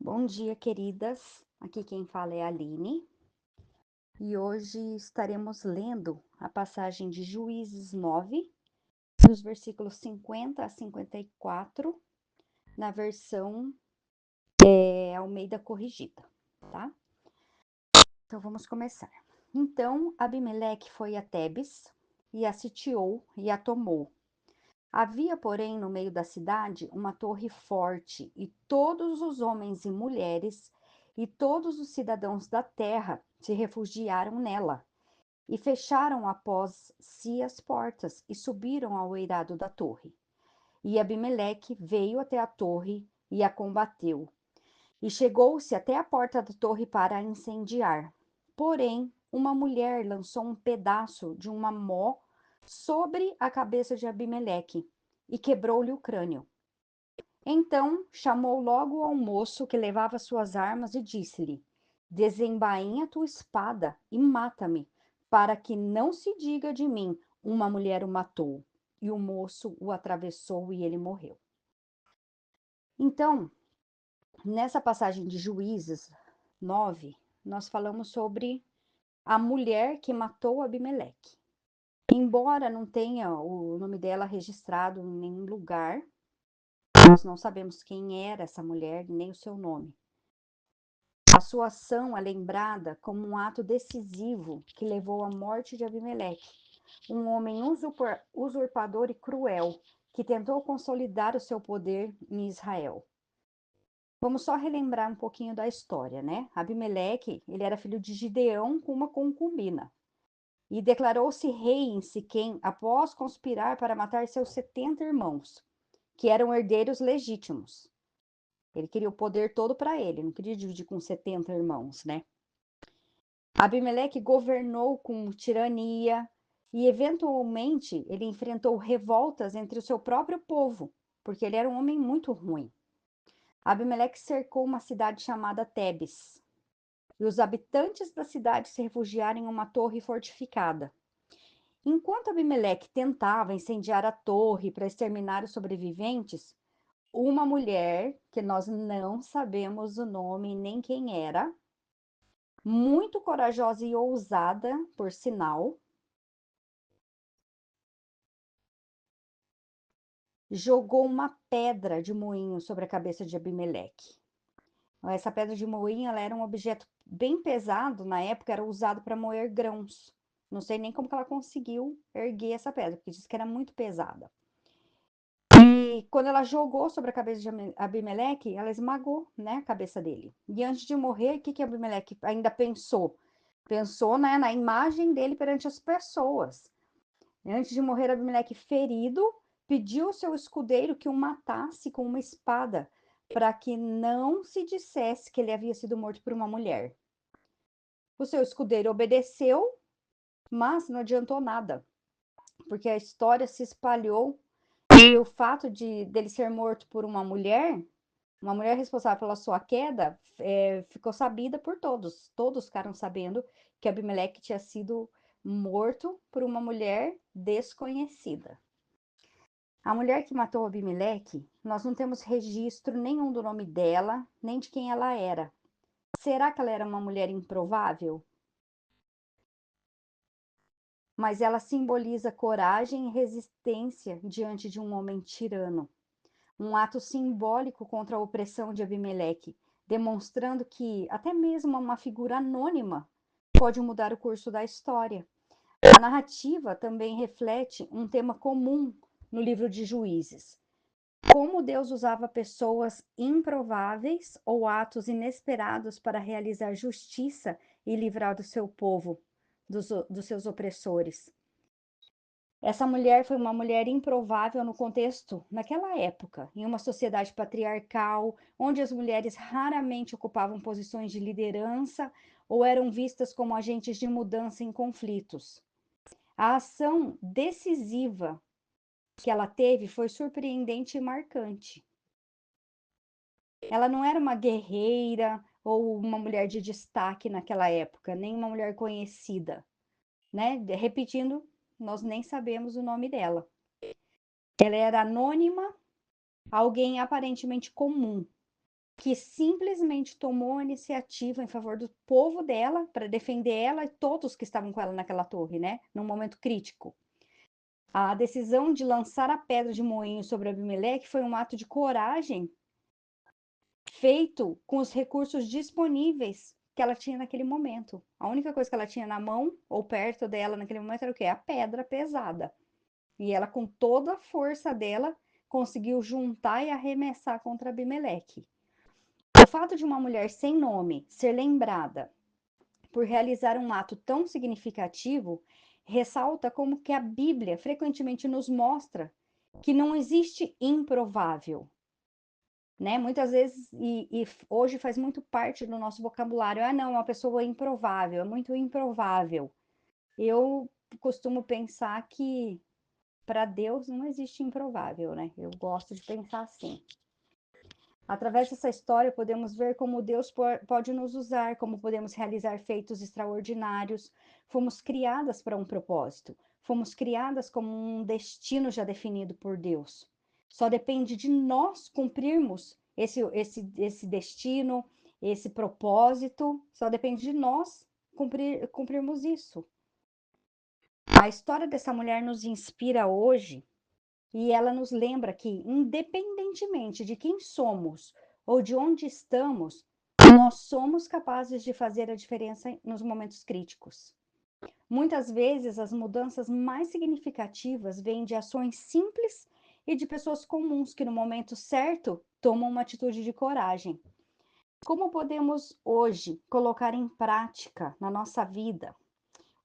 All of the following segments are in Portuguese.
Bom dia, queridas. Aqui quem fala é a Aline e hoje estaremos lendo a passagem de Juízes 9, dos versículos 50 a 54, na versão Almeida Corrigida, tá? Então vamos começar. Então Abimeleque foi a Tebes e a sitiou e a tomou. Havia, porém, no meio da cidade uma torre forte, e todos os homens e mulheres e todos os cidadãos da terra se refugiaram nela, e fecharam após si as portas, e subiram ao eirado da torre. E Abimeleque veio até a torre e a combateu, e chegou-se até a porta da torre para a incendiar. Porém, uma mulher lançou um pedaço de uma mó sobre a cabeça de Abimeleque e quebrou-lhe o crânio. Então chamou logo ao moço que levava suas armas e disse-lhe: Desembainha tua espada e mata-me, para que não se diga de mim, uma mulher o matou. E o moço o atravessou e ele morreu. Então, nessa passagem de Juízes 9, nós falamos sobre a mulher que matou Abimeleque. Embora não tenha o nome dela registrado em nenhum lugar, nós não sabemos quem era essa mulher, nem o seu nome. A sua ação é lembrada como um ato decisivo que levou à morte de Abimeleque, um homem usurpador e cruel, que tentou consolidar o seu poder em Israel. Vamos só relembrar um pouquinho da história, né? Abimeleque, ele era filho de Gideão com uma concubina, e declarou-se rei em Siquém após conspirar para matar seus 70 irmãos, que eram herdeiros legítimos. Ele queria o poder todo para ele, não queria dividir com 70 irmãos, né? Abimeleque governou com tirania e, eventualmente, ele enfrentou revoltas entre o seu próprio povo, porque ele era um homem muito ruim. Abimeleque cercou uma cidade chamada Tebes, e os habitantes da cidade se refugiaram em uma torre fortificada. Enquanto Abimeleque tentava incendiar a torre para exterminar os sobreviventes, uma mulher, que nós não sabemos o nome nem quem era, muito corajosa e ousada, por sinal, jogou uma pedra de moinho sobre a cabeça de Abimeleque. Essa pedra de moinho, ela era um objeto bem pesado, na época era usado para moer grãos. Não sei nem como que ela conseguiu erguer essa pedra, porque disse que era muito pesada. E quando ela jogou sobre a cabeça de Abimeleque, ela esmagou, né, a cabeça dele. E antes de morrer, o que Abimeleque ainda pensou? Pensou, né, na imagem dele perante as pessoas. Antes de morrer, Abimeleque, ferido, pediu ao seu escudeiro que o matasse com uma espada, para que não se dissesse que ele havia sido morto por uma mulher. O seu escudeiro obedeceu, mas não adiantou nada, porque a história se espalhou e o fato dele ser morto por uma mulher responsável pela sua queda, ficou sabida por todos. Todos ficaram sabendo que Abimeleque tinha sido morto por uma mulher desconhecida. A mulher que matou Abimeleque, nós não temos registro nenhum do nome dela, nem de quem ela era. Será que ela era uma mulher improvável? Mas ela simboliza coragem e resistência diante de um homem tirano. Um ato simbólico contra a opressão de Abimeleque, demonstrando que até mesmo uma figura anônima pode mudar o curso da história. A narrativa também reflete um tema comum no livro de Juízes: como Deus usava pessoas improváveis ou atos inesperados para realizar justiça e livrar do seu povo dos seus opressores. Essa mulher foi uma mulher improvável no contexto, naquela época, em uma sociedade patriarcal, onde as mulheres raramente ocupavam posições de liderança ou eram vistas como agentes de mudança em conflitos. A ação decisiva que ela teve foi surpreendente e marcante. Ela não era uma guerreira ou uma mulher de destaque naquela época, nem uma mulher conhecida, né? Repetindo, nós nem sabemos o nome dela. Ela era anônima, alguém aparentemente comum, que simplesmente tomou a iniciativa em favor do povo dela, para defender ela e todos que estavam com ela naquela torre, né? Num momento crítico. A decisão de lançar a pedra de moinho sobre Abimeleque foi um ato de coragem feito com os recursos disponíveis que ela tinha naquele momento. A única coisa que ela tinha na mão ou perto dela naquele momento era o quê? A pedra pesada. E ela, com toda a força dela, conseguiu juntar e arremessar contra Abimeleque. O fato de uma mulher sem nome ser lembrada por realizar um ato tão significativo ressalta como que a Bíblia frequentemente nos mostra que não existe improvável, né? Muitas vezes, e hoje faz muito parte do nosso vocabulário, ah, não, uma pessoa é improvável, é muito improvável. Eu costumo pensar que para Deus não existe improvável, né? Eu gosto de pensar assim. Através dessa história, podemos ver como Deus pode nos usar, como podemos realizar feitos extraordinários. Fomos criadas para um propósito, fomos criadas como um destino já definido por Deus. Só depende de nós cumprirmos esse destino, esse propósito, só depende de nós cumprirmos isso. A história dessa mulher nos inspira hoje e ela nos lembra que, independentemente de quem somos ou de onde estamos, nós somos capazes de fazer a diferença nos momentos críticos. Muitas vezes, as mudanças mais significativas vêm de ações simples e de pessoas comuns que, no momento certo, tomam uma atitude de coragem. Como podemos hoje colocar em prática na nossa vida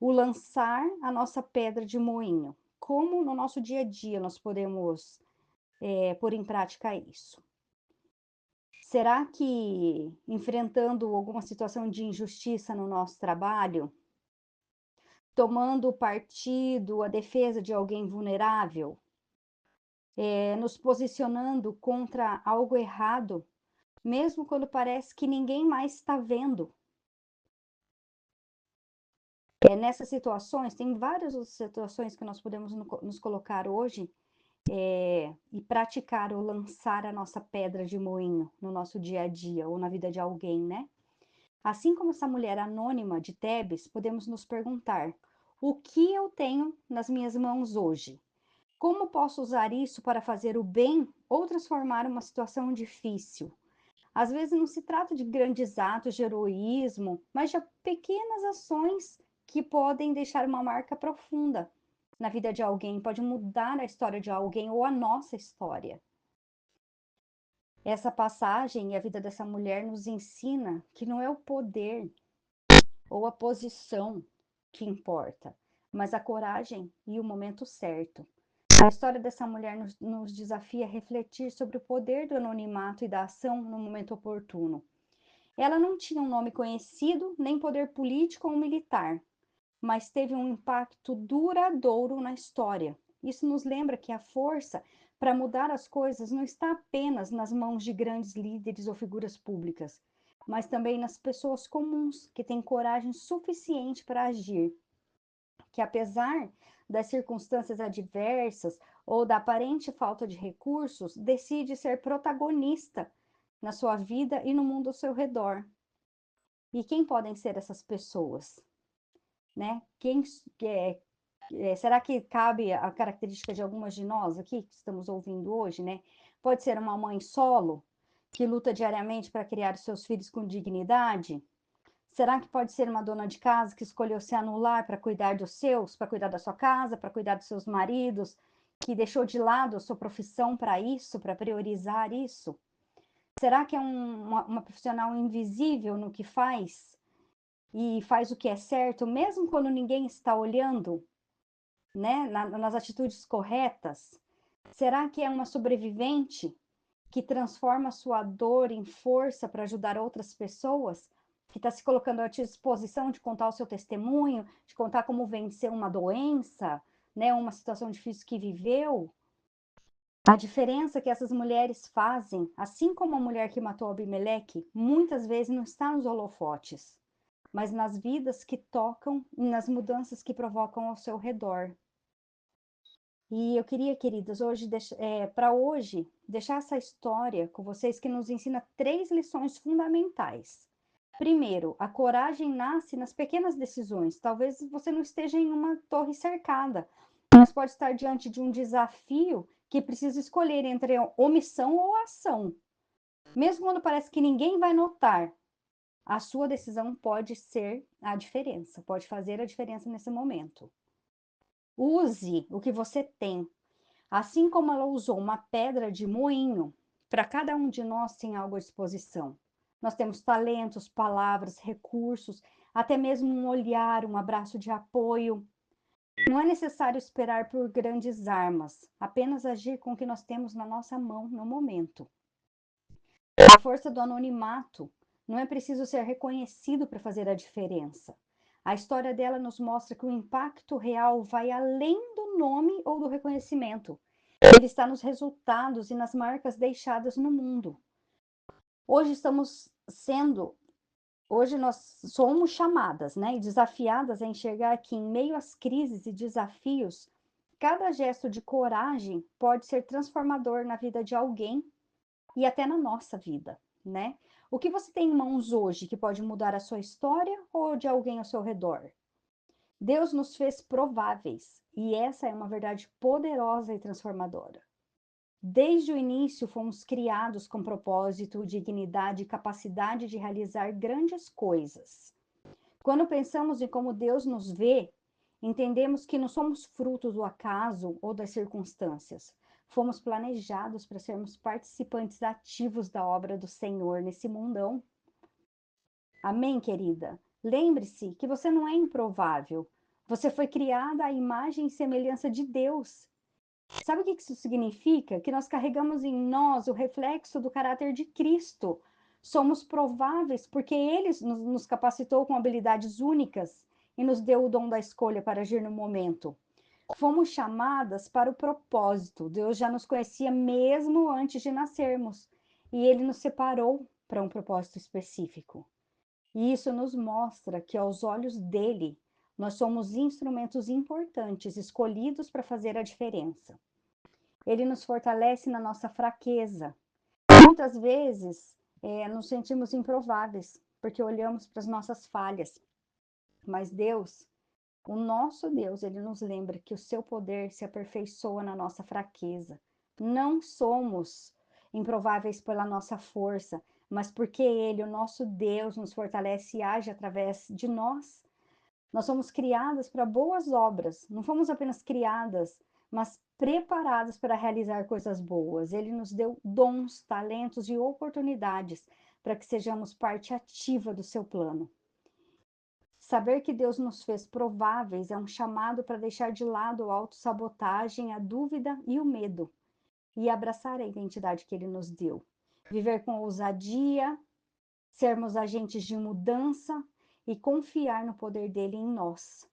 o lançar a nossa pedra de moinho? Como no nosso dia a dia nós podemos pôr em prática isso? Será que enfrentando alguma situação de injustiça no nosso trabalho, tomando partido, a defesa de alguém vulnerável, nos posicionando contra algo errado, mesmo quando parece que ninguém mais está vendo? Nessas situações, tem várias outras situações que nós podemos nos colocar hoje e praticar ou lançar a nossa pedra de moinho no nosso dia a dia ou na vida de alguém, né? Assim como essa mulher anônima de Tebes, podemos nos perguntar: o que eu tenho nas minhas mãos hoje? Como posso usar isso para fazer o bem ou transformar uma situação difícil? Às vezes não se trata de grandes atos de heroísmo, mas de pequenas ações que podem deixar uma marca profunda na vida de alguém, pode mudar a história de alguém ou a nossa história. Essa passagem e a vida dessa mulher nos ensina que não é o poder ou a posição que importa, mas a coragem e o momento certo. A história dessa mulher nos desafia a refletir sobre o poder do anonimato e da ação no momento oportuno. Ela não tinha um nome conhecido, nem poder político ou militar, mas teve um impacto duradouro na história. Isso nos lembra que a força para mudar as coisas não está apenas nas mãos de grandes líderes ou figuras públicas, mas também nas pessoas comuns que têm coragem suficiente para agir, que apesar das circunstâncias adversas ou da aparente falta de recursos, decide ser protagonista na sua vida e no mundo ao seu redor. E quem podem ser essas pessoas, né? Será que cabe a característica de algumas de nós aqui que estamos ouvindo hoje, né? Pode ser uma mãe solo que luta diariamente para criar os seus filhos com dignidade? Será que pode ser uma dona de casa que escolheu se anular para cuidar dos seus, para cuidar da sua casa, para cuidar dos seus maridos, que deixou de lado a sua profissão para isso, para priorizar isso? Será que é uma profissional invisível no que faz e faz o que é certo, mesmo quando ninguém está olhando, né? Nas atitudes corretas? Será que é uma sobrevivente que transforma sua dor em força para ajudar outras pessoas? Que está se colocando à disposição de contar o seu testemunho, de contar como vencer uma doença, né? Uma situação difícil que viveu? A diferença que essas mulheres fazem, assim como a mulher que matou Abimeleque, muitas vezes não está nos holofotes, mas nas vidas que tocam e nas mudanças que provocam ao seu redor. E eu queria, queridas, para hoje, deixar essa história com vocês que nos ensina 3 lições fundamentais. Primeiro, a coragem nasce nas pequenas decisões. Talvez você não esteja em uma torre cercada, mas pode estar diante de um desafio que precisa escolher entre omissão ou ação. Mesmo quando parece que ninguém vai notar, a sua decisão pode ser a diferença, pode fazer a diferença nesse momento. Use o que você tem. Assim como ela usou uma pedra de moinho, para cada um de nós tem algo à disposição. Nós temos talentos, palavras, recursos, até mesmo um olhar, um abraço de apoio. Não é necessário esperar por grandes armas, apenas agir com o que nós temos na nossa mão no momento. A força do anonimato. Não é preciso ser reconhecido para fazer a diferença. A história dela nos mostra que o impacto real vai além do nome ou do reconhecimento. Ele está nos resultados e nas marcas deixadas no mundo. Hoje nós somos chamadas, né, e desafiadas a enxergar que em meio às crises e desafios, cada gesto de coragem pode ser transformador na vida de alguém e até na nossa vida, né? O que você tem em mãos hoje que pode mudar a sua história ou de alguém ao seu redor? Deus nos fez prováveis e essa é uma verdade poderosa e transformadora. Desde o início fomos criados com propósito, dignidade e capacidade de realizar grandes coisas. Quando pensamos em como Deus nos vê, entendemos que não somos frutos do acaso ou das circunstâncias. Fomos planejados para sermos participantes ativos da obra do Senhor nesse mundão. Amém, querida? Lembre-se que você não é improvável. Você foi criada à imagem e semelhança de Deus. Sabe o que isso significa? Que nós carregamos em nós o reflexo do caráter de Cristo. Somos prováveis porque Ele nos capacitou com habilidades únicas e nos deu o dom da escolha para agir no momento. Fomos chamadas para o propósito. Deus já nos conhecia mesmo antes de nascermos e Ele nos separou para um propósito específico. E isso nos mostra que, aos olhos dele, nós somos instrumentos importantes escolhidos para fazer a diferença. Ele nos fortalece na nossa fraqueza. Muitas vezes nos sentimos improváveis, porque olhamos para as nossas falhas. Mas Deus, o nosso Deus, ele nos lembra que o seu poder se aperfeiçoa na nossa fraqueza. Não somos improváveis pela nossa força, mas porque ele, o nosso Deus, nos fortalece e age através de nós. Nós somos criadas para boas obras, não fomos apenas criadas, mas preparadas para realizar coisas boas. Ele nos deu dons, talentos e oportunidades para que sejamos parte ativa do seu plano. Saber que Deus nos fez prováveis é um chamado para deixar de lado a autossabotagem, a dúvida e o medo, e abraçar a identidade que ele nos deu. Viver com ousadia, sermos agentes de mudança e confiar no poder dele em nós.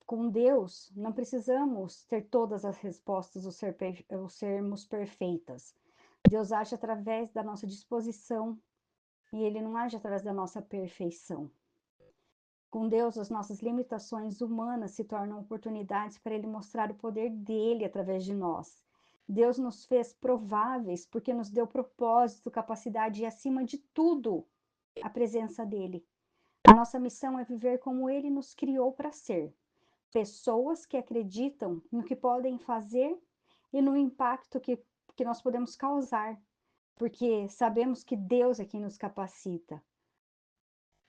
Com Deus, não precisamos ter todas as respostas ou sermos perfeitas. Deus age através da nossa disposição e ele não age através da nossa perfeição. Com Deus, as nossas limitações humanas se tornam oportunidades para ele mostrar o poder dele através de nós. Deus nos fez prováveis porque nos deu propósito, capacidade e, acima de tudo, a presença dele. A nossa missão é viver como ele nos criou para ser. Pessoas que acreditam no que podem fazer e no impacto que nós podemos causar, porque sabemos que Deus é quem nos capacita.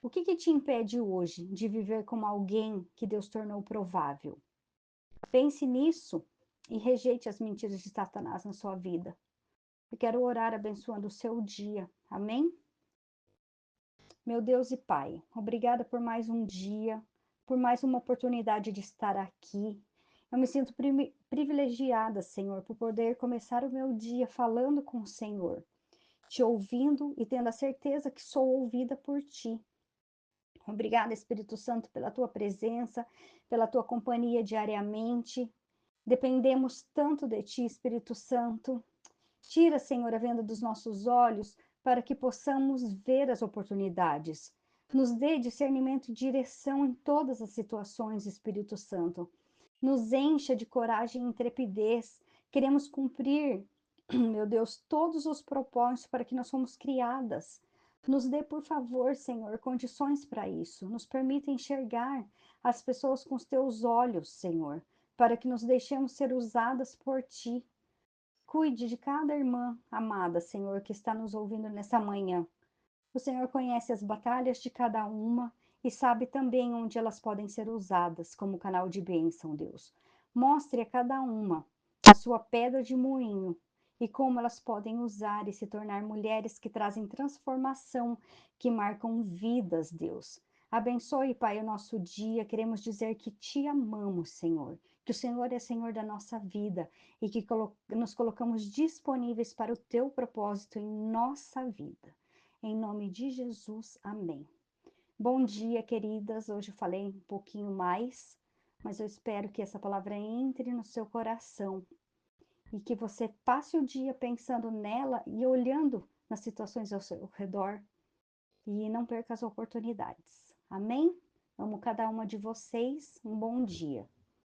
O que te impede hoje de viver como alguém que Deus tornou provável? Pense nisso e rejeite as mentiras de Satanás na sua vida. Eu quero orar abençoando o seu dia. Amém? Meu Deus e Pai, obrigada por mais um dia, por mais uma oportunidade de estar aqui. Eu me sinto privilegiada, Senhor, por poder começar o meu dia falando com o Senhor, te ouvindo e tendo a certeza que sou ouvida por Ti. Obrigada, Espírito Santo, pela Tua presença, pela Tua companhia diariamente. Dependemos tanto de Ti, Espírito Santo. Tira, Senhor, a venda dos nossos olhos para que possamos ver as oportunidades. Nos dê discernimento e direção em todas as situações, Espírito Santo. Nos encha de coragem e intrepidez. Queremos cumprir, meu Deus, todos os propósitos para que nós fomos criadas. Nos dê, por favor, Senhor, condições para isso. Nos permita enxergar as pessoas com os teus olhos, Senhor, para que nos deixemos ser usadas por ti. Cuide de cada irmã amada, Senhor, que está nos ouvindo nessa manhã. O Senhor conhece as batalhas de cada uma e sabe também onde elas podem ser usadas como canal de bênção, Deus. Mostre a cada uma a sua pedra de moinho e como elas podem usar e se tornar mulheres que trazem transformação, que marcam vidas, Deus. Abençoe, Pai, o nosso dia. Queremos dizer que te amamos, Senhor. Que o Senhor é Senhor da nossa vida e que nos colocamos disponíveis para o teu propósito em nossa vida. Em nome de Jesus, amém. Bom dia, queridas. Hoje eu falei um pouquinho mais, mas eu espero que essa palavra entre no seu coração e que você passe o dia pensando nela e olhando nas situações ao seu redor e não perca as oportunidades. Amém? Amo cada uma de vocês. Um bom dia.